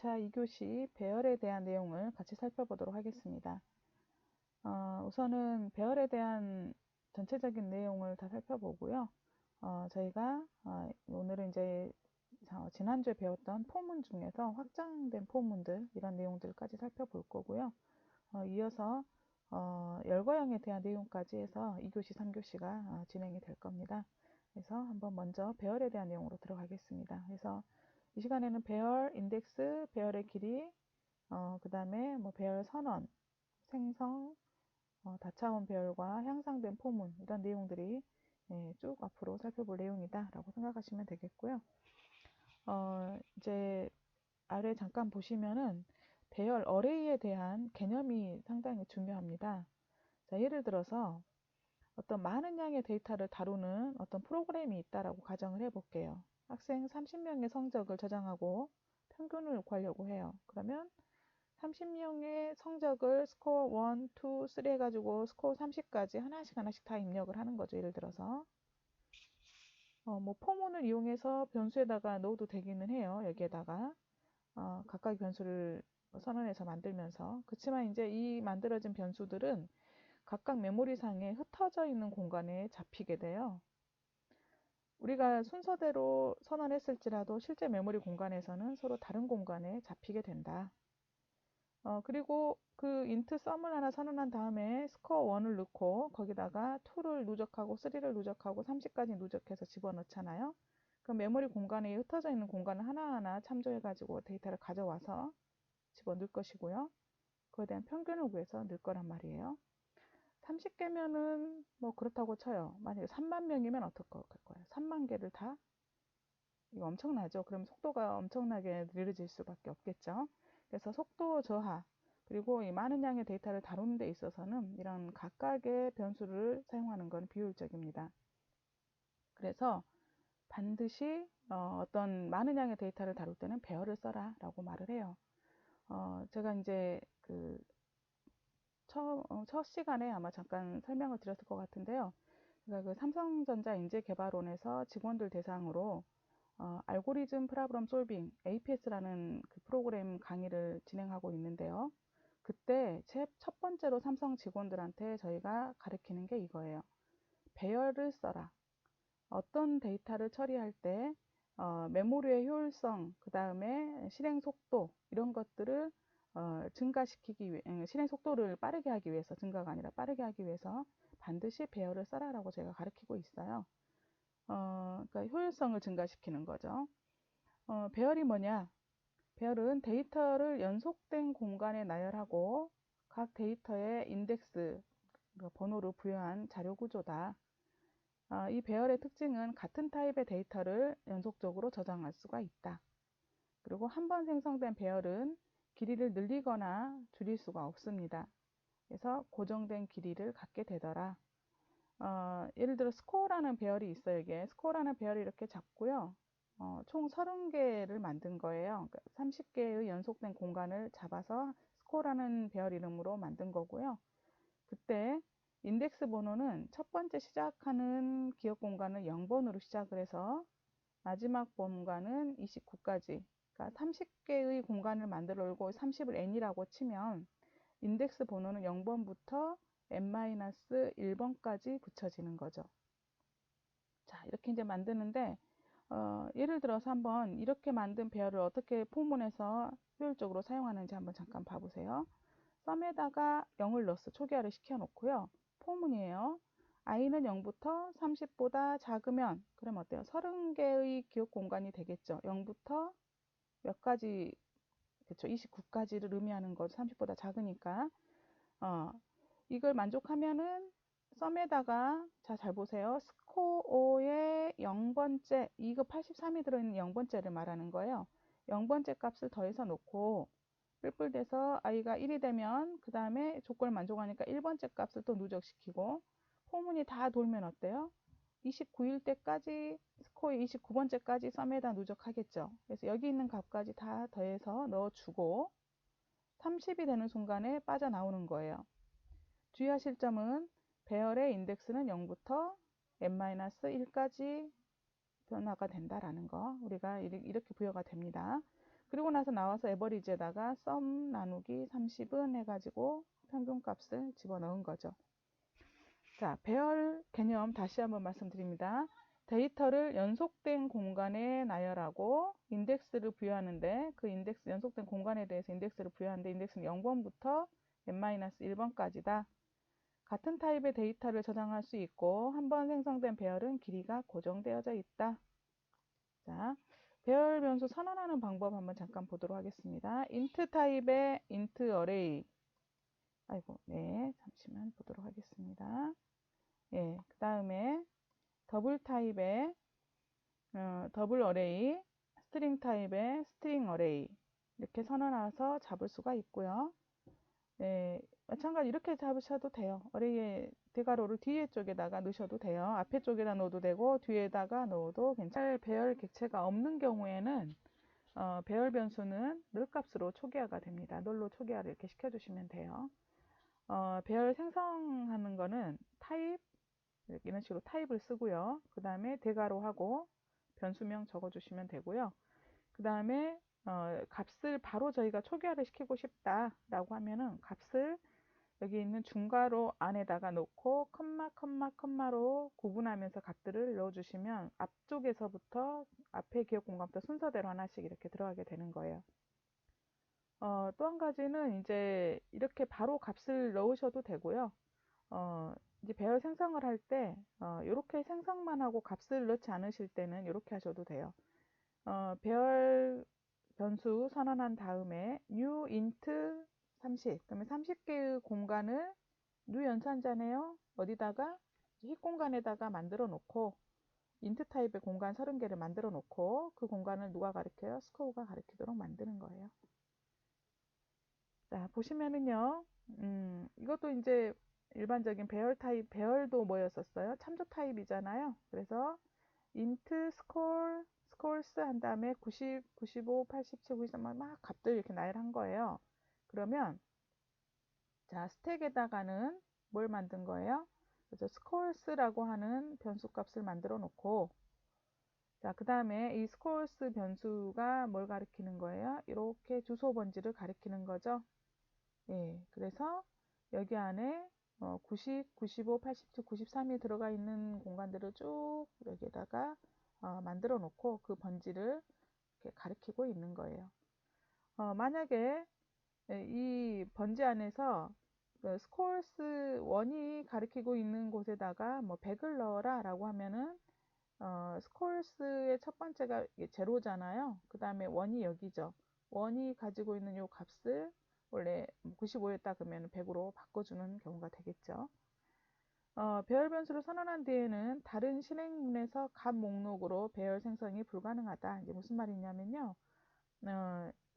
2차 2교시 배열에 대한 내용을 같이 살펴보도록 하겠습니다. 우선은 배열에 대한 전체적인 내용을 다 살펴보고요. 저희가 오늘은 이제 지난주에 배웠던 포문 중에서 확장된 포문들 이런 내용들까지 살펴볼 거고요. 이어서 열거형에 대한 내용까지 해서 2교시, 3교시가 진행이 될 겁니다. 그래서 한번 먼저 배열에 대한 내용으로 들어가겠습니다. 그래서 이 시간에는 배열, 인덱스, 배열의 길이, 그 다음에 뭐 배열 선언, 생성, 다차원 배열과 향상된 포문 이런 내용들이 쭉 앞으로 살펴볼 내용이다 라고 생각하시면 되겠고요. 이제 아래 잠깐 보시면은 배열 어레이에 대한 개념이 상당히 중요합니다. 자, 예를 들어서 어떤 많은 양의 데이터를 다루는 어떤 프로그램이 있다라고 가정을 해볼게요. 학생 30명의 성적을 저장하고 평균을 구하려고 해요. 그러면 30명의 성적을 스코어 1, 2, 3 해가지고 스코어 30까지 하나씩 다 입력을 하는 거죠. 예를 들어서 뭐 포문을 이용해서 변수에다가 넣어도 되기는 해요. 여기에다가 각각의 변수를 선언해서 만들면서. 그렇지만 이제 이 만들어진 변수들은 각각 메모리상에 흩어져 있는 공간에 잡히게 돼요. 우리가 순서대로 선언했을지라도 실제 메모리 공간에서는 서로 다른 공간에 잡히게 된다. 그리고 그 int sum을 하나 선언한 다음에 스코어 1을 넣고 거기다가 2를 누적하고 3를 누적하고 30까지 누적해서 집어넣잖아요. 그럼 메모리 공간에 흩어져 있는 공간을 하나하나 참조해가지고 데이터를 가져와서 집어넣을 것이고요. 그거에 대한 평균을 구해서 넣을 거란 말이에요. 30개면은 뭐 그렇다고 쳐요. 만약에 3만 명이면 어떨 거예요? 3만 개를 다? 이거 엄청나죠? 그럼 속도가 엄청나게 느려질 수밖에 없겠죠? 그래서 속도 저하, 그리고 이 많은 양의 데이터를 다루는 데 있어서는 이런 각각의 변수를 사용하는 건 비효율적입니다. 그래서 반드시 어떤 많은 양의 데이터를 다룰 때는 배열을 써라 라고 말을 해요. 제가 이제 첫 시간에 아마 잠깐 설명을 드렸을 것 같은데요. 제가 그 삼성전자 인재개발원에서 직원들 대상으로 알고리즘 프로블럼 솔빙 APS라는 그 프로그램 강의를 진행하고 있는데요. 그때 첫 번째로 삼성 직원들한테 저희가 가르치는 게 이거예요. 배열을 써라. 어떤 데이터를 처리할 때 메모리의 효율성, 그 다음에 실행 속도 이런 것들을 증가시키기 위해 실행 속도를 빠르게 하기 위해서 증가가 아니라 빠르게 하기 위해서 반드시 배열을 써라라고 제가 가르치고 있어요. 그러니까 효율성을 증가시키는 거죠. 배열이 뭐냐? 배열은 데이터를 연속된 공간에 나열하고 각 데이터의 인덱스, 번호를 부여한 자료 구조다. 이 배열의 특징은 같은 타입의 데이터를 연속적으로 저장할 수가 있다. 그리고 한 번 생성된 배열은 길이를 늘리거나 줄일 수가 없습니다. 그래서 고정된 길이를 갖게 되더라. 예를 들어 스코어라는 배열이 있어요. 이게 스코어라는 배열이 이렇게 잡고요. 총 30개를 만든 거예요. 그러니까 30개의 연속된 공간을 잡아서 스코어라는 배열 이름으로 만든 거고요. 그때 인덱스 번호는 첫 번째 시작하는 기억 공간을 0번으로 시작을 해서 마지막 공간은 29까지, 그러니까 30개의 공간을 만들어 놓고 30을 n이라고 치면 인덱스 번호는 0번부터 n-1번까지 붙여지는 거죠. 자, 이렇게 이제 만드는데 예를 들어서 한번 이렇게 만든 배열을 어떻게 포문에서 효율적으로 사용하는지 한번 잠깐 봐보세요. 썸에다가 0을 넣어서 초기화를 시켜 놓고요. 포문이에요. i는 0부터 30보다 작으면 그럼 어때요? 30개의 기억 공간이 되겠죠. 0부터 몇 가지, 그렇죠. 29까지를 의미하는 거죠. 30보다 작으니까. 이걸 만족하면은 썸에다가 잘 보세요. 스코어의 0번째, 이거 83이 들어있는 0번째를 말하는 거예요. 0번째 값을 더해서 놓고 뿔뿔돼서 i가 1이 되면 그 다음에 조건을 만족하니까 1번째 값을 또 누적시키고 포문이 다 돌면 어때요? 29일 때까지 스코어의 29번째까지 썸에다 누적하겠죠. 그래서 여기 있는 값까지 다 더해서 넣어주고 30이 되는 순간에 빠져나오는 거예요. 주의하실 점은 배열의 인덱스는 0부터 n-1까지 변화가 된다라는 거 우리가 이렇게 부여가 됩니다. 그리고 나서 나와서 에버리지에다가 썸 나누기 30은 해가지고 평균값을 집어넣은 거죠. 자, 배열 개념 다시 한번 말씀드립니다. 데이터를 연속된 공간에 나열하고 인덱스를 부여하는데 그 인덱스 연속된 공간에 대해서 인덱스를 부여하는데 인덱스는 0번부터 n-1번까지다. 같은 타입의 데이터를 저장할 수 있고 한 번 생성된 배열은 길이가 고정되어져 있다. 자, 배열 변수 선언하는 방법 한번 잠깐 보도록 하겠습니다. int 타입의 int array. 네, 잠시만 보도록 하겠습니다. 예, 그 다음에 더블 타입의 더블 어레이, 스트링 타입의 스트링 어레이 이렇게 선언해서 잡을 수가 있고요. 네, 마찬가지 이렇게 잡으셔도 돼요. 어레이의 대괄호를 뒤에 쪽에다가 넣으셔도 돼요. 앞에 쪽에다 넣어도 되고 뒤에다가 넣어도 괜찮아요. 배열 객체가 없는 경우에는 배열 변수는 늘 값으로 초기화가 됩니다. 널로 초기화를 이렇게 시켜주시면 돼요. 배열 생성하는 거는 타입 이런 식으로 타입을 쓰고요. 그 다음에 대괄호하고 변수명 적어주시면 되고요. 그 다음에 값을 바로 저희가 초기화를 시키고 싶다라고 하면은 값을 여기 있는 중괄호 안에다가 놓고 컴마로 구분하면서 값들을 넣어주시면 앞쪽에서부터 앞에 기억 공간부터 순서대로 하나씩 이렇게 들어가게 되는 거예요. 또 한 가지는 이제 이렇게 바로 값을 넣으셔도 되고요. 이제 배열 생성을 할 때 이렇게 생성만 하고 값을 넣지 않으실 때는 이렇게 하셔도 돼요. 배열 변수 선언한 다음에 new int 30 그러면 30개의 공간을 new 연산자네요. 어디다가 힙 공간에다가 만들어 놓고 int 타입의 공간 30개를 만들어 놓고 그 공간을 누가 가리켜요? 스코어가 가리키도록 만드는 거예요. 자, 보시면은요. 이것도 이제 일반적인 배열 타입, 배열도 뭐였었어요? 참조 타입이잖아요. 그래서 int scores 한 다음에 90, 95, 87, 93 막 값들 이렇게 나열한 거예요. 그러면 자, 스택에다가는 뭘 만든 거예요? 그래서 scores라고 하는 변수 값을 만들어 놓고 자, 그 다음에 이 scores 변수가 뭘 가리키는 거예요? 이렇게 주소 번지를 가리키는 거죠. 예, 그래서 여기 안에 90, 95, 87, 93이 들어가 있는 공간들을 쭉 여기에다가 만들어 놓고 그 번지를 이렇게 가리키고 있는 거예요. 만약에 이 번지 안에서 그 스코어스 1이 가리키고 있는 곳에다가 뭐 100을 넣어라 라고 하면은 스코어스의 첫 번째가 제로잖아요. 그 다음에 1이 여기죠. 1이 가지고 있는 이 값을 원래 95였다 그러면 100으로 바꿔주는 경우가 되겠죠. 배열 변수를 선언한 뒤에는 다른 실행문에서 값 목록으로 배열 생성이 불가능하다. 이제 무슨 말이냐면요.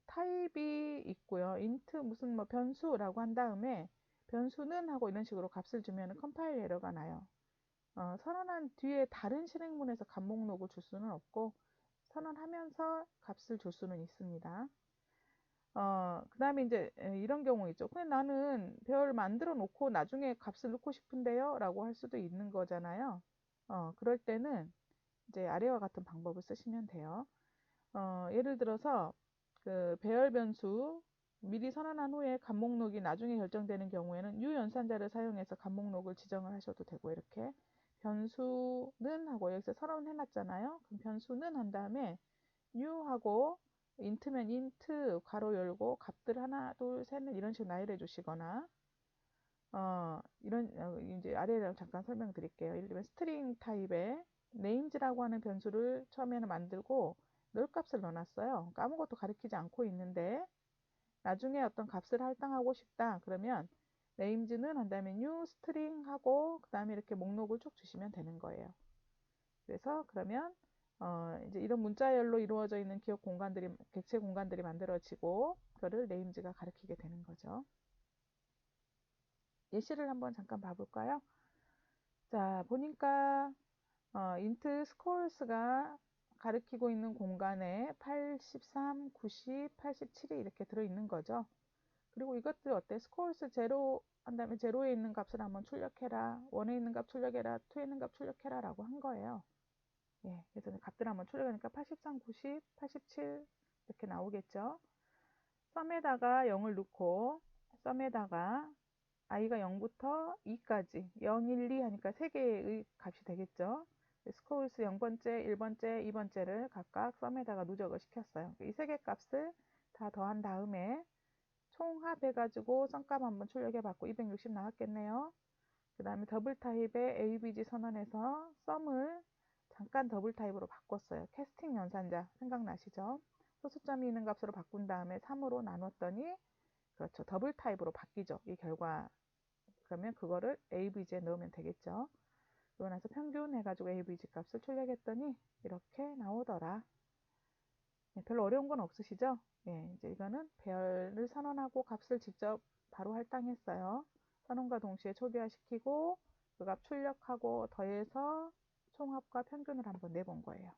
타입이 있고요. int 무슨 뭐 변수라고 한 다음에 변수는 하고 이런 식으로 값을 주면 컴파일 에러가 나요. 선언한 뒤에 다른 실행문에서 값 목록을 줄 수는 없고 선언하면서 값을 줄 수는 있습니다. 그 다음에 이제 이런 경우 있죠. 근데 나는 배열 만들어 놓고 나중에 값을 넣고 싶은데요 라고 할 수도 있는 거잖아요. 그럴 때는 이제 아래와 같은 방법을 쓰시면 돼요. 예를 들어서 그 배열 변수 미리 선언한 후에 값 목록이 나중에 결정되는 경우에는 new 연산자를 사용해서 값 목록을 지정을 하셔도 되고 이렇게 변수는 하고 여기서 선언해 놨잖아요. 그럼 변수는 한 다음에 new 하고 int면 int 괄호 열고 값들 하나 둘 셋넷 이런 식으로 나열해 주시거나 이런 이제 아래에 잠깐 설명드릴게요. 예를 들면 스트링 타입의 names라고 하는 변수를 처음에는 만들고 널 값을 넣어놨어요. 그러니까 아무것도 가리키지 않고 있는데 나중에 어떤 값을 할당하고 싶다 그러면 names는 한 다음에 new string 하고 그 다음에 이렇게 목록을 쭉 주시면 되는 거예요. 그래서 그러면 이제 이런 문자열로 이루어져 있는 기억 공간들이 객체 공간들이 만들어지고 그거를 names가 가리키게 되는 거죠. 예시를 한번 잠깐 봐볼까요? 자, 보니까 int scores가 가리키고 있는 공간에 83, 90, 87이 이렇게 들어있는 거죠. 그리고 이것들 어때? scores 0 한 다음에 0에 있는 값을 한번 출력해라. 1에 있는 값 출력해라. 2에 있는 값 출력해라 라고 한 거예요. 예, 그래서 값들 한번 출력하니까 83, 90, 87, 이렇게 나오겠죠. 썸에다가 0을 넣고 썸에다가 i가 0부터 2까지 0, 1, 2 하니까 3개의 값이 되겠죠. 스코어스 0번째, 1번째, 2번째를 각각 썸에다가 누적을 시켰어요. 이 3개 값을 다 더한 다음에 총합해가지고 썸값 한번 출력해봤고 260 나왔겠네요. 그 다음에 더블 타입의 ABG 선언에서 썸을 잠깐 더블 타입으로 바꿨어요. 캐스팅 연산자 생각나시죠? 소수점이 있는 값으로 바꾼 다음에 3으로 나눴더니 그렇죠. 더블 타입으로 바뀌죠. 이 결과. 그러면 그거를 ABG에 넣으면 되겠죠. 그러고 나서 평균 해가지고 ABG 값을 출력했더니 이렇게 나오더라. 네, 별로 어려운 건 없으시죠? 예, 이제 이거는 배열을 선언하고 값을 직접 바로 할당했어요. 선언과 동시에 초기화시키고 그 값 출력하고 더해서 총합과 평균을 한번 내본 거예요.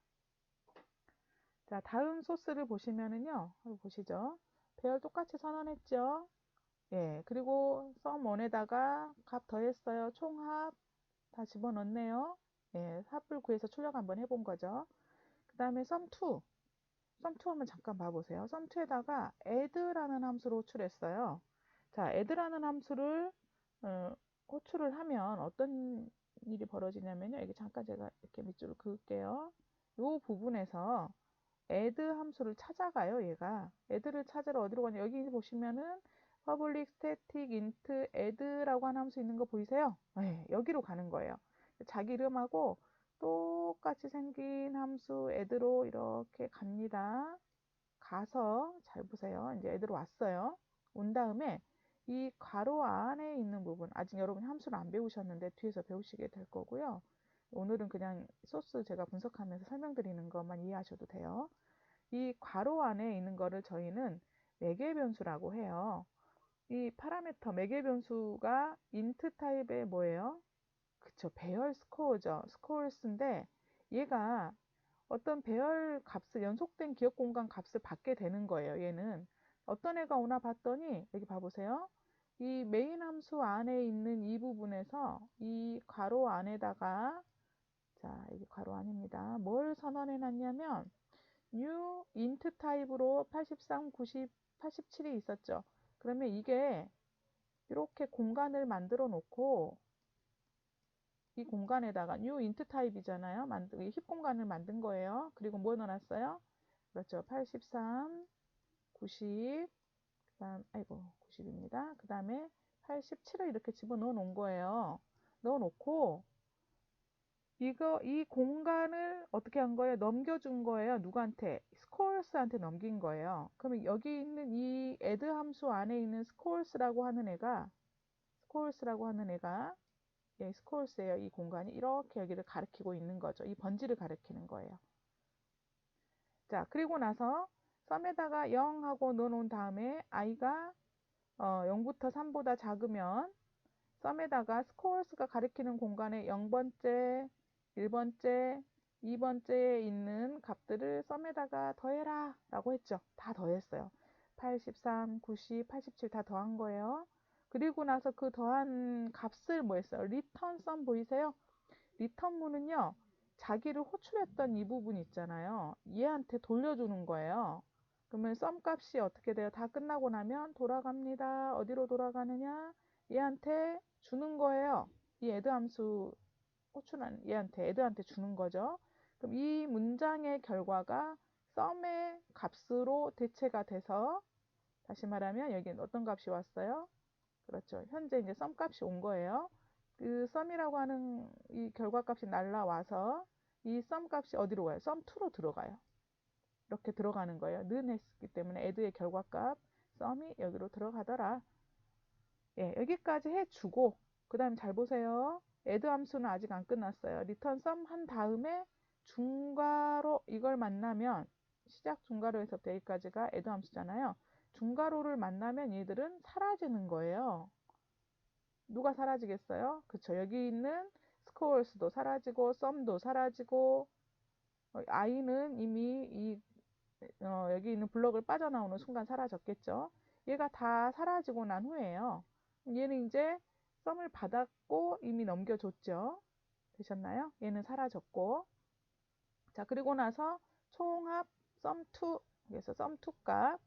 자, 다음 소스를 보시면은요. 보시죠. 배열 똑같이 선언했죠. 예, 그리고 썸1에다가 값 더했어요. 총합 다 집어넣네요. 예, 합을 구해서 출력 한번 해본 거죠. 그 다음에 썸2. 썸2 한번 잠깐 봐보세요. 썸2에다가 add라는 함수를 호출했어요. 자, add라는 함수를 호출을 하면 어떤 일이 벌어지냐면요. 여기 잠깐 제가 이렇게 밑줄을 그을게요. 이 부분에서 add 함수를 찾아가요. 얘가 add를 찾으러 어디로 가냐. 여기 보시면은 public static int add라고 하는 함수 있는 거 보이세요? 네, 여기로 가는 거예요. 자기 이름하고 똑같이 생긴 함수 add로 이렇게 갑니다. 가서 잘 보세요. 이제 add로 왔어요. 온 다음에 이 괄호 안에 있는 부분, 아직 여러분 함수를 안 배우셨는데 뒤에서 배우시게 될 거고요. 오늘은 그냥 소스 제가 분석하면서 설명드리는 것만 이해하셔도 돼요. 이 괄호 안에 있는 거를 저희는 매개 변수라고 해요. 이 파라미터 매개 변수가 int 타입의 뭐예요? 그쵸, 배열 스코어죠. 스코어스인데 얘가 어떤 배열 값을 연속된 기억 공간 값을 받게 되는 거예요. 얘는 어떤 애가 오나 봤더니 여기 봐보세요. 이 메인 함수 안에 있는 이 부분에서 이 괄호 안에다가 자, 여기 괄호 안입니다. 뭘 선언해 놨냐면 new int 타입으로 83, 90, 87이 있었죠. 그러면 이게 이렇게 공간을 만들어 놓고 이 공간에다가 new int 타입이잖아요. 힙 공간을 만든 거예요. 그리고 뭐 넣어놨어요? 그렇죠. 83, 90, 그다음 아이고 90입니다. 그 다음에 87을 이렇게 집어넣어 놓은 거예요. 넣어 놓고 이 공간을 어떻게 한 거예요? 넘겨준 거예요. 누구한테? 스코어스한테 넘긴 거예요. 그러면 여기 있는 이 add 함수 안에 있는 스코어스라고 하는 애가 예, 스코어스예요. 이 공간이 이렇게 여기를 가리키고 있는 거죠. 이 번지를 가리키는 거예요. 자, 그리고 나서 썸에다가 0 하고 넣어놓은 다음에 i가 0부터 3보다 작으면 썸에다가 스코어스가 가리키는 공간에 0번째, 1번째, 2번째에 있는 값들을 썸에다가 더해라 라고 했죠. 다 더했어요. 83, 90, 87 다 더한 거예요. 그리고 나서 그 더한 값을 뭐 했어요? return sum 보이세요? return문은요. 자기를 호출했던 이 부분 있잖아요. 얘한테 돌려주는 거예요. 그러면 sum 값이 어떻게 돼요? 다 끝나고 나면 돌아갑니다. 어디로 돌아가느냐? 얘한테 주는 거예요. 이 add 함수 호출한 얘한테 add한테 주는 거죠. 그럼 이 문장의 결과가 sum의 값으로 대체가 돼서 다시 말하면 여기는 어떤 값이 왔어요? 그렇죠. 현재 이제 sum 값이 온 거예요. 그 sum이라고 하는 이 결과값이 날라와서 이 sum 값이 어디로 가요? sum2로 들어가요. 이렇게 들어가는 거예요. 는 했기 때문에 add의 결과값 sum이 여기로 들어가더라. 예, 여기까지 해주고 그 다음 잘 보세요. add 함수는 아직 안 끝났어요. return sum 한 다음에 중괄호 이걸 만나면 시작 중괄호에서부터 여기까지가 add 함수잖아요. 중괄호를 만나면 얘들은 사라지는 거예요. 누가 사라지겠어요? 그쵸. 여기 있는 scores도 사라지고 sum도 사라지고 i는 이미 여기 있는 블럭을 빠져나오는 순간 사라졌겠죠. 얘가 다 사라지고 난 후에요. 얘는 이제 sum을 받았고 이미 넘겨줬죠. 되셨나요? 얘는 사라졌고 자 그리고 나서 총합 sum2 그래서 sum2 값,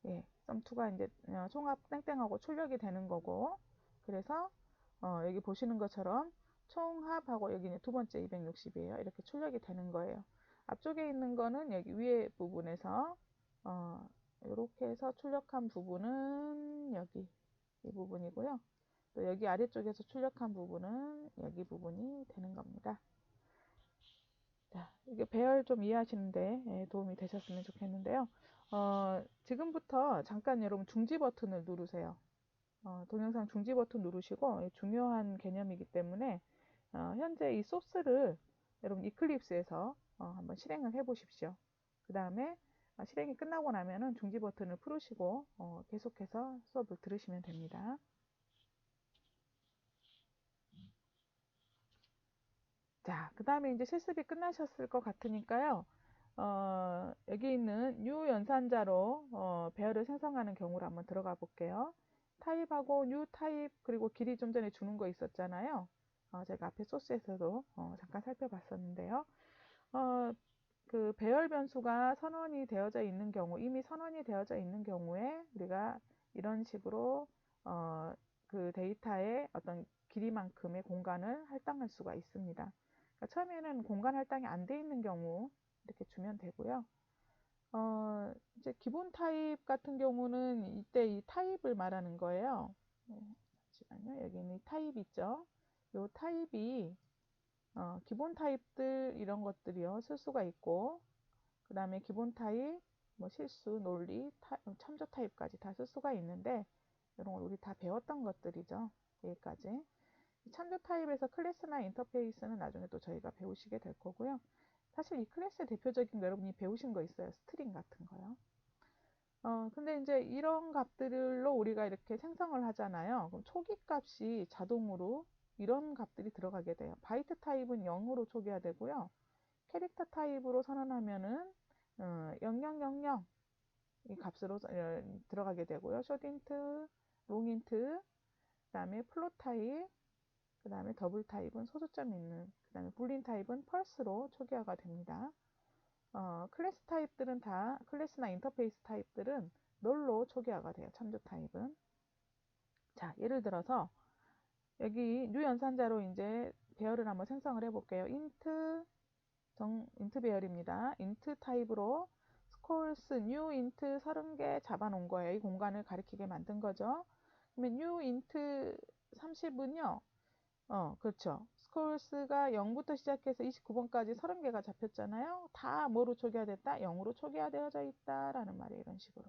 예, sum2가 이제 총합 땡땡하고 출력이 되는 거고, 그래서 여기 보시는 것처럼 총합하고 여기는 두 번째 260이에요. 이렇게 출력이 되는 거예요. 앞쪽에 있는 거는 여기 위에 부분에서 이렇게 해서 출력한 부분은 여기 이 부분이고요. 또 여기 아래쪽에서 출력한 부분은 여기 부분이 되는 겁니다. 자, 이게 배열 좀 이해하시는데 도움이 되셨으면 좋겠는데요. 지금부터 잠깐 여러분 중지 버튼을 누르세요. 동영상 중지 버튼 누르시고 중요한 개념이기 때문에 현재 이 소스를 여러분 이클립스에서 한번 실행을 해 보십시오. 그 다음에 실행이 끝나고 나면은 중지 버튼을 풀으시고 계속해서 수업을 들으시면 됩니다. 자, 그 다음에 이제 실습이 끝나셨을 것 같으니까요. 여기 있는 new 연산자로 배열을 생성하는 경우를 한번 들어가 볼게요. 타입하고 new 타입 그리고 길이 좀 전에 주는 거 있었잖아요. 제가 앞에 소스에서도 잠깐 살펴봤었는데요. 그 배열 변수가 선언이 되어져 있는 경우, 이미 선언이 되어져 있는 경우에 우리가 이런 식으로 그 데이터의 어떤 길이만큼의 공간을 할당할 수가 있습니다. 그러니까 처음에는 공간 할당이 안 돼 있는 경우 이렇게 주면 되고요. 이제 기본 타입 같은 경우는 이때 이 타입을 말하는 거예요. 잠시만요. 여기는 이 타입 있죠. 이 타입이 기본 타입들 이런 것들이요. 쓸 수가 있고 그 다음에 기본 타입, 뭐 실수, 논리, 참조 타입까지 다 쓸 수가 있는데 이런 걸 우리 다 배웠던 것들이죠. 여기까지. 참조 타입에서 클래스나 인터페이스는 나중에 또 저희가 배우시게 될 거고요. 사실 이 클래스의 대표적인 거 여러분이 배우신 거 있어요. 스트링 같은 거요. 근데 이제 이런 값들로 우리가 이렇게 생성을 하잖아요. 그럼 초기 값이 자동으로 이런 값들이 들어가게 돼요. 바이트 타입은 0으로 초기화되고요. 캐릭터 타입으로 선언하면은 0000 이 값으로 들어가게 되고요. 숏인트, 롱인트, 그 다음에 플롯 타입, 그 다음에 더블 타입은 소수점 있는, 그 다음에 불린 타입은 펄스로 초기화가 됩니다. 클래스 타입들은 다, 클래스나 인터페이스 타입들은 널로 초기화가 돼요. 참조 타입은. 자, 예를 들어서 여기 뉴 연산자로 이제 배열을 한번 생성을 해볼게요. 인트 배열입니다. 인트 타입으로 스콜스 new int 30개 잡아놓은 거예요. 이 공간을 가리키게 만든 거죠. 그러면 new int 30은요. 그렇죠. 스콜스가 0부터 시작해서 29번까지 30개가 잡혔잖아요. 다 뭐로 초기화됐다? 0으로 초기화되어져 있다라는 말이에요. 이런 식으로.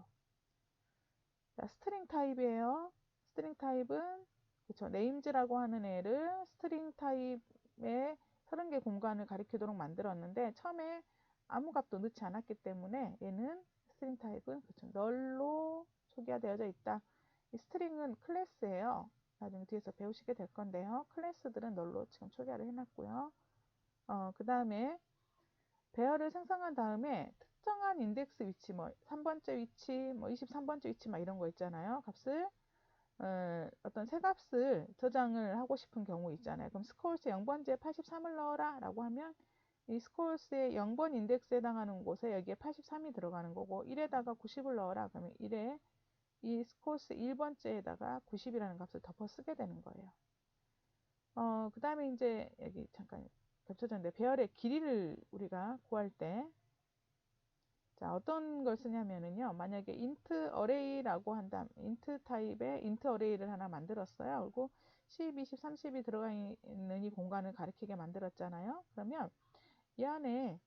자, 스트링 타입이에요. 스트링 타입은 그렇죠. 네임즈라고 하는 애를 스트링 타입의 30개 공간을 가리키도록 만들었는데 처음에 아무 값도 넣지 않았기 때문에 얘는 스트링 타입은 그렇죠. 널로 초기화되어져 있다. 이 스트링은 클래스예요. 나중에 뒤에서 배우시게 될 건데요. 클래스들은 널로 지금 초기화를 해놨고요. 그 다음에 배열을 생성한 다음에 특정한 인덱스 위치, 뭐 3번째 위치, 뭐 23번째 위치 막 이런 거 있잖아요. 값을 어떤 새 값을 저장을 하고 싶은 경우 있잖아요. 그럼 스콜스 0번지에 83을 넣어라 라고 하면 이 스콜스의 0번 인덱스에 해당하는 곳에 여기에 83이 들어가는 거고 1에다가 90을 넣어라 그러면 1에 이 스콜스 1번째에다가 90이라는 값을 덮어 쓰게 되는 거예요. 그 다음에 이제 여기 잠깐 겹쳐졌는데 배열의 길이를 우리가 구할 때 자, 어떤 걸 쓰냐면은요. 만약에 int array라고 한다면 int 타입의 int array를 하나 만들었어요. 그리고 10, 20, 30이 들어가 있는 이 공간을 가리키게 만들었잖아요. 그러면 이 안에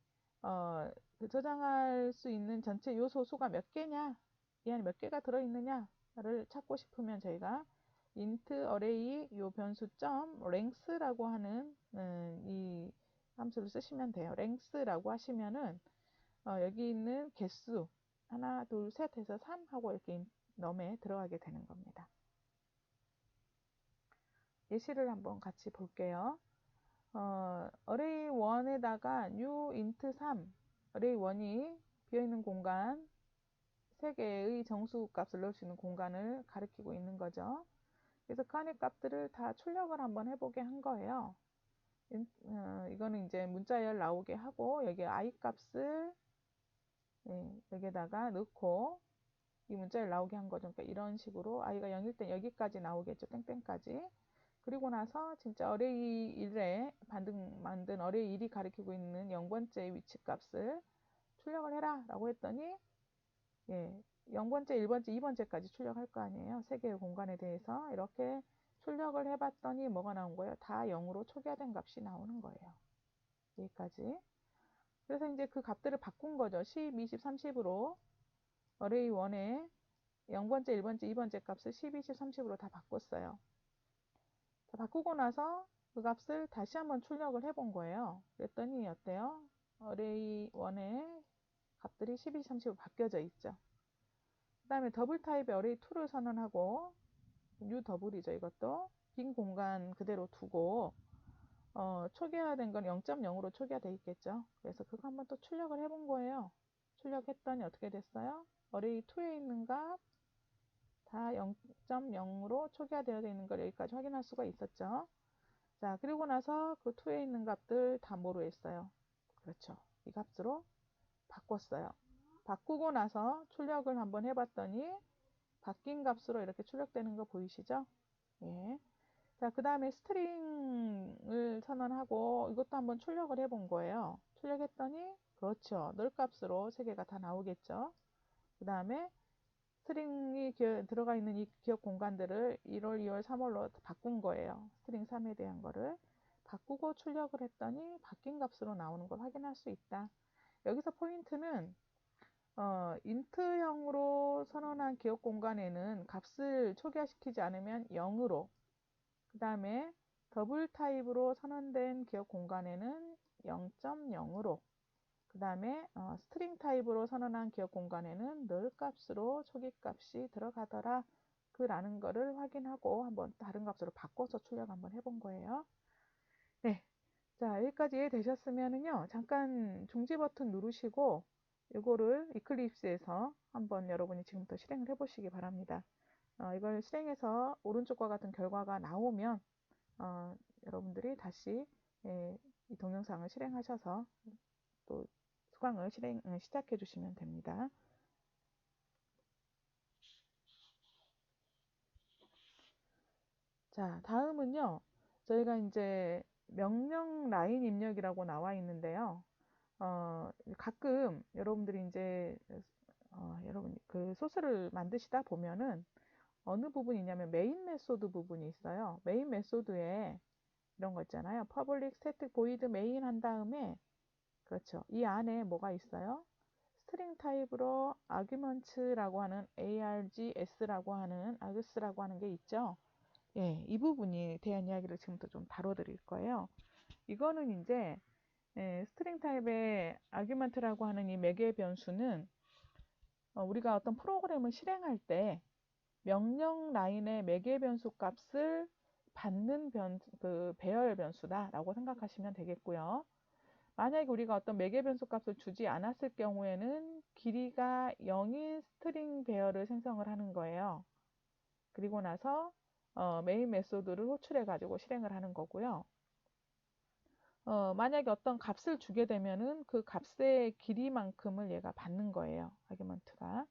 그 저장할 수 있는 전체 요소 수가 몇 개냐? 이 안에 몇 개가 들어 있느냐를 찾고 싶으면 저희가 int array 요 변수점 length라고 하는 이 함수를 쓰시면 돼요. length라고 하시면은 여기 있는 개수 하나, 둘, 셋 해서 3 하고 이렇게 넘에 들어가게 되는 겁니다. 예시를 한번 같이 볼게요. array 1에다가 new int 3 array 1이 비어있는 공간 3개의 정수 값을 넣을 수 있는 공간을 가리키고 있는 거죠. 그래서 그 안의 값들을 다 출력을 한번 해보게 한 거예요. 이거는 이제 문자열 나오게 하고 여기 i 값을 여기에다가 넣고 이 문자를 나오게 한 거죠. 그러니까 이런 식으로 i가 0일 때 여기까지 나오겠죠. 땡땡까지. 그리고 나서 진짜 어레이 1에 만든 어레이 1이 가리키고 있는 0번째 위치 값을 출력을 해라 라고 했더니 0번째, 1번째, 2번째까지 출력할 거 아니에요. 세 개의 공간에 대해서 이렇게 출력을 해봤더니 뭐가 나온 거예요? 다 0으로 초기화된 값이 나오는 거예요. 여기까지. 그래서 이제 그 값들을 바꾼 거죠. 10, 20, 30으로 어레이 1에 0번째, 1번째, 2번째 값을 10, 20, 30으로 다 바꿨어요. 자, 바꾸고 나서 그 값을 다시 한번 출력을 해본 거예요. 그랬더니 어때요? 어레이 1에 값들이 10, 20, 30으로 바뀌어져 있죠. 그 다음에 더블 타입의 어레이 2를 선언하고 뉴 더블이죠. 이것도 빈 공간 그대로 두고 초기화된 건 0.0으로 초기화돼 있겠죠. 그래서 그거 한번 또 출력을 해본 거예요. 출력했더니 어떻게 됐어요? 어레이 2에 있는 값 다 0.0으로 초기화되어 있는 걸 여기까지 확인할 수가 있었죠. 자, 그리고 나서 그 2에 있는 값들 다 뭐로 했어요? 그렇죠. 이 값으로 바꿨어요. 바꾸고 나서 출력을 한번 해봤더니 바뀐 값으로 이렇게 출력되는 거 보이시죠? 예. 자, 그 다음에 스트링을 선언하고 이것도 한번 출력을 해본 거예요. 출력했더니 그렇죠. 널 값으로 세 개가 다 나오겠죠. 그 다음에 스트링이 들어가 있는 이 기억 공간들을 1월, 2월, 3월로 바꾼 거예요. 스트링 3에 대한 거를 바꾸고 출력을 했더니 바뀐 값으로 나오는 걸 확인할 수 있다. 여기서 포인트는 인트형으로 선언한 기억 공간에는 값을 초기화시키지 않으면 0으로, 그 다음에 더블 타입으로 선언된 기억 공간에는 0.0으로, 그 다음에 스트링 타입으로 선언한 기억 공간에는 늘 값으로 초기 값이 들어가더라 라는 거를 확인하고 한번 다른 값으로 바꿔서 출력 한번 해본 거예요. 네. 자, 여기까지 이해되셨으면은요, 잠깐 중지 버튼 누르시고 이거를 이클립스에서 한번 여러분이 지금부터 실행을 해보시기 바랍니다. 이걸 실행해서 오른쪽과 같은 결과가 나오면 여러분들이 다시 이 동영상을 실행하셔서 또 수강을 시작해 주시면 됩니다. 자, 다음은요, 저희가 이제 명령 라인 입력이라고 나와 있는데요. 가끔 여러분들이 이제 여러분 그 소스를 만드시다 보면은 어느 부분이냐면 메인 메소드 부분이 있어요. 메인 메소드에 이런 거 있잖아요. public static void main 한 다음에 그렇죠. 이 안에 뭐가 있어요? 스트링 타입으로 arguments라고 하는 args라고 하는 게 있죠. 예, 이 부분에 대한 이야기를 지금부터 좀 다뤄드릴 거예요. 이거는 이제 스트링 타입의 argument라고 하는 이 매개 변수는 우리가 어떤 프로그램을 실행할 때 명령 라인의 매개 변수 값을 받는 배열 변수다라고 생각하시면 되겠고요. 만약에 우리가 어떤 매개 변수 값을 주지 않았을 경우에는 길이가 0인 스트링 배열을 생성을 하는 거예요. 그리고 나서 메인 메소드를 호출해 가지고 실행을 하는 거고요. 만약에 어떤 값을 주게 되면은 그 값의 길이만큼을 얘가 받는 거예요. 아규먼트가.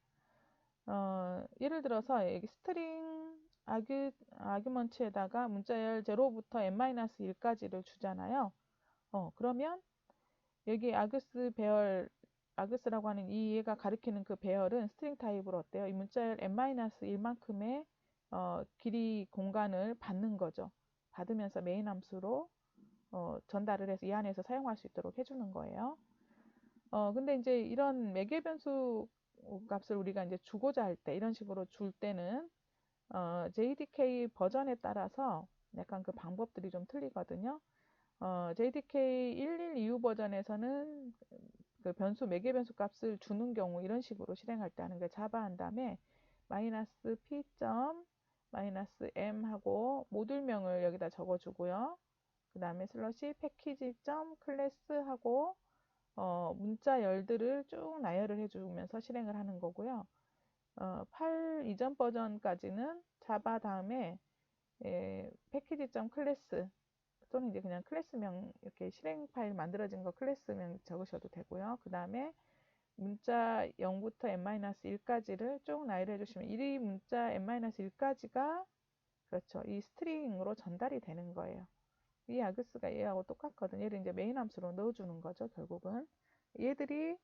예를 들어서 여기 스트링 아규먼트에다가 문자열 0부터 n-1까지를 주잖아요. 그러면 여기 아그스라고 하는 이 얘가 가리키는 그 배열은 스트링 타입으로 어때요? 이 문자열 n-1만큼의 길이 공간을 받는 거죠. 받으면서 메인 함수로 전달을 해서 이 안에서 사용할 수 있도록 해주는 거예요. 근데 이제 이런 매개 변수 값을 우리가 이제 주고자 할 때, 이런 식으로 줄 때는, JDK 버전에 따라서 약간 그 방법들이 좀 틀리거든요. JDK 112 버전에서는 그 변수, 매개 변수 값을 주는 경우 이런 식으로 실행할 때 하는 게 자바 한 다음에 마이너스 p 마이너스 m 하고 모듈명을 여기다 적어주고요. 그 다음에 슬러시 패키지 클래스 하고 문자 열들을 쭉 나열을 해주면서 실행을 하는 거고요. 8 이전 버전까지는 자바 다음에 패키지 클래스 또는 이제 그냥 클래스명 이렇게 실행 파일 만들어진 거 클래스명 적으셔도 되고요. 그 다음에 문자 0부터 n-1까지를 쭉 나열해 주시면 이 문자 n-1까지가 그렇죠. 이 스트링으로 전달이 되는 거예요. 이 아그스가 얘하고 똑같거든요. 얘를 이제 메인 함수로 넣어주는 거죠. 결국은 얘들이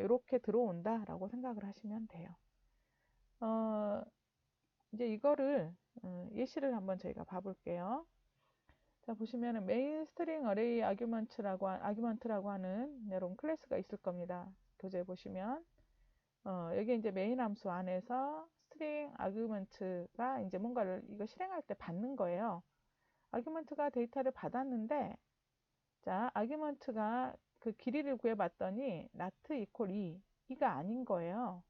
이렇게 들어온다라고 생각을 하시면 돼요. 이제 이거를 예시를 한번 저희가 봐볼게요. 자, 보시면은 메인 스트링 어레이 아규먼트라고 하는 여러분 클래스가 있을 겁니다. 교재에 보시면 여기 이제 메인 함수 안에서 스트링 아규먼트가 이제 뭔가를 이거 실행할 때 받는 거예요. 아규먼트가 데이터를 받았는데, 자, 아규먼트가 그 길이를 구해봤더니 not equal 2가 아닌 거예요.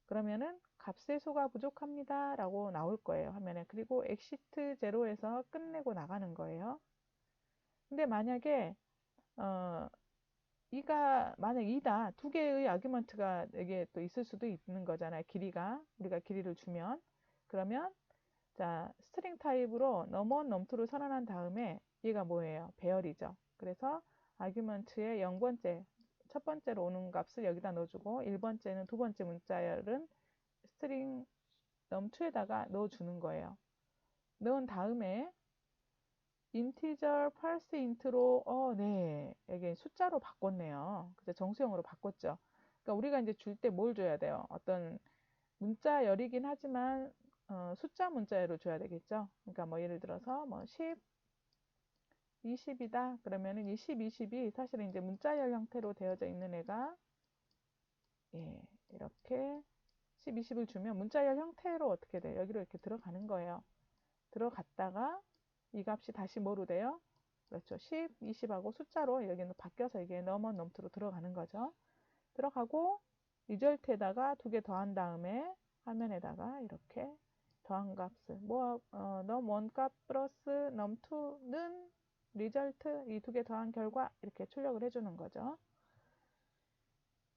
그러면은 값의 수가 부족합니다 라고 나올 거예요, 화면에. 그리고 exit 0에서 끝내고 나가는 거예요. 근데 만약에 이가 만약 2다, 두 개의 아규먼트가 여기에 또 있을 수도 있는 거잖아요. 길이가, 우리가 길이를 주면. 그러면 자, 스트링 타입으로 num1, num2를 선언한 다음에 얘가 뭐예요? 배열이죠. 그래서 아규먼트의 0번째, 첫 번째로 오는 값을 여기다 넣어주고 1번째는 두 번째 문자열은 스트링 num2에다가 넣어주는 거예요. 넣은 다음에 integer parse int로 네, 여기 숫자로 바꿨네요. 그래서 정수형으로 바꿨죠. 그러니까 우리가 이제 줄 때 뭘 줘야 돼요? 어떤 문자열이긴 하지만 숫자 문자열을 줘야 되겠죠. 그러니까 뭐 예를 들어서 뭐 10, 20이다. 그러면은 이 10, 20이 사실은 이제 문자열 형태로 되어져 있는 애가 예, 이렇게 10, 20을 주면 문자열 형태로 어떻게 돼요? 여기로 이렇게 들어가는 거예요. 들어갔다가 이 값이 다시 뭐로 돼요? 그렇죠. 10, 20하고 숫자로 여기는 바뀌어서 이게 넘어 넘트로 들어가는 거죠. 들어가고 리절트에다가 두 개 더한 다음에 화면에다가 이렇게 더한 값을 num1 값 플러스 num2는 리절트 이 두 개 더한 결과 이렇게 출력을 해주는 거죠.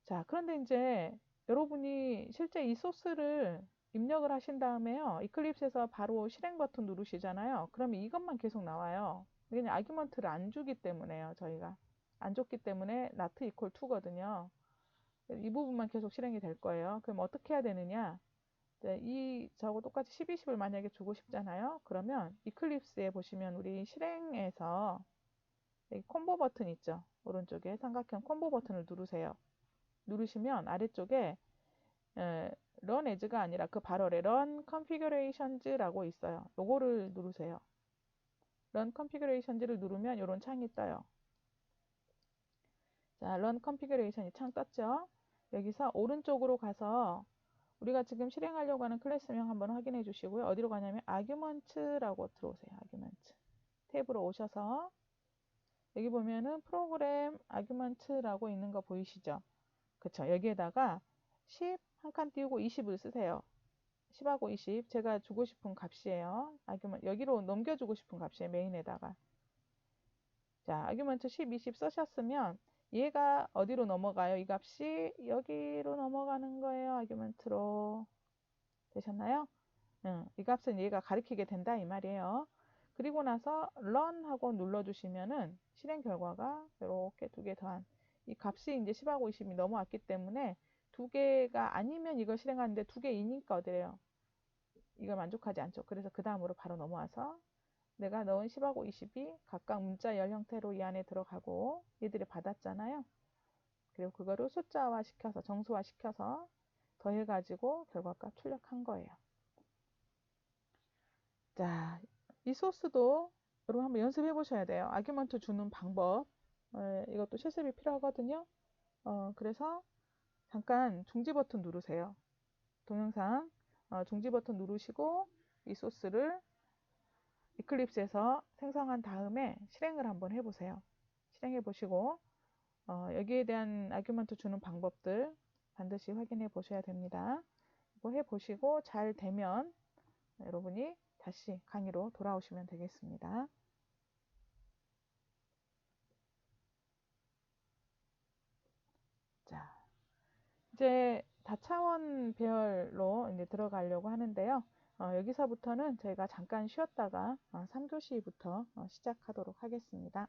자, 그런데 이제 여러분이 실제 이 소스를 입력을 하신 다음에요. 이클립스에서 바로 실행 버튼 누르시잖아요. 그러면 이것만 계속 나와요. 그냥 아규먼트를 안 주기 때문에요. 저희가 안 줬기 때문에 not equal to거든요. 이 부분만 계속 실행이 될 거예요. 그럼 어떻게 해야 되느냐? 이 저하고 똑같이 10, 20을 만약에 주고 싶잖아요. 그러면 이클립스에 보시면 우리 실행에서 여기 콤보 버튼 있죠. 오른쪽에 삼각형 콤보 버튼을 누르세요. 누르시면 아래쪽에 run as가 아니라 그 바로 아래 run configurations라고 있어요. 요거를 누르세요. run configurations를 누르면 이런 창이 떠요. 자, run configuration이 창 떴죠? 여기서 오른쪽으로 가서 우리가 지금 실행하려고 하는 클래스명 한번 확인해 주시고요. 어디로 가냐면 arguments라고 들어오세요. arguments. 탭으로 오셔서 여기 보면은 프로그램 arguments라고 있는 거 보이시죠? 그쵸. 여기에다가 10 한 칸 띄우고 20을 쓰세요. 10하고 20 제가 주고 싶은 값이에요. 여기로 넘겨주고 싶은 값이에요. 메인에다가. 자, 아규먼트 10, 20 쓰셨으면 얘가 어디로 넘어가요? 이 값이 여기로 넘어가는 거예요. 아규먼트로. 되셨나요? 이 값은 얘가 가리키게 된다 이 말이에요. 그리고 나서 run 하고 눌러주시면은 실행 결과가 이렇게 두 개 더한 이 값이 이제 10하고 20이 넘어왔기 때문에 두 개가 아니면 이걸 실행하는데 두 개이니까 어디래요? 이걸 만족하지 않죠. 그래서 그 다음으로 바로 넘어와서 내가 넣은 10하고 20이 각각 문자열 형태로 이 안에 들어가고 얘들이 받았잖아요. 그리고 그거를 숫자화 시켜서 정수화 시켜서 더해가지고 결과값 출력한 거예요. 자, 이 소스도 여러분 한번 연습해 보셔야 돼요. 아규먼트 주는 방법. 이것도 실습이 필요하거든요. 그래서 잠깐 중지 버튼 누르세요. 동영상 중지 버튼 누르시고 이 소스를 이클립스에서 생성한 다음에 실행을 한번 해보세요. 실행해 보시고 여기에 대한 아규먼트 주는 방법들 반드시 확인해 보셔야 됩니다. 이거 해 보시고 잘 되면 여러분이 다시 강의로 돌아오시면 되겠습니다. 자, 이제 다차원 배열로 이제 들어가려고 하는데요. 여기서부터는 저희가 잠깐 쉬었다가 3교시부터 시작하도록 하겠습니다.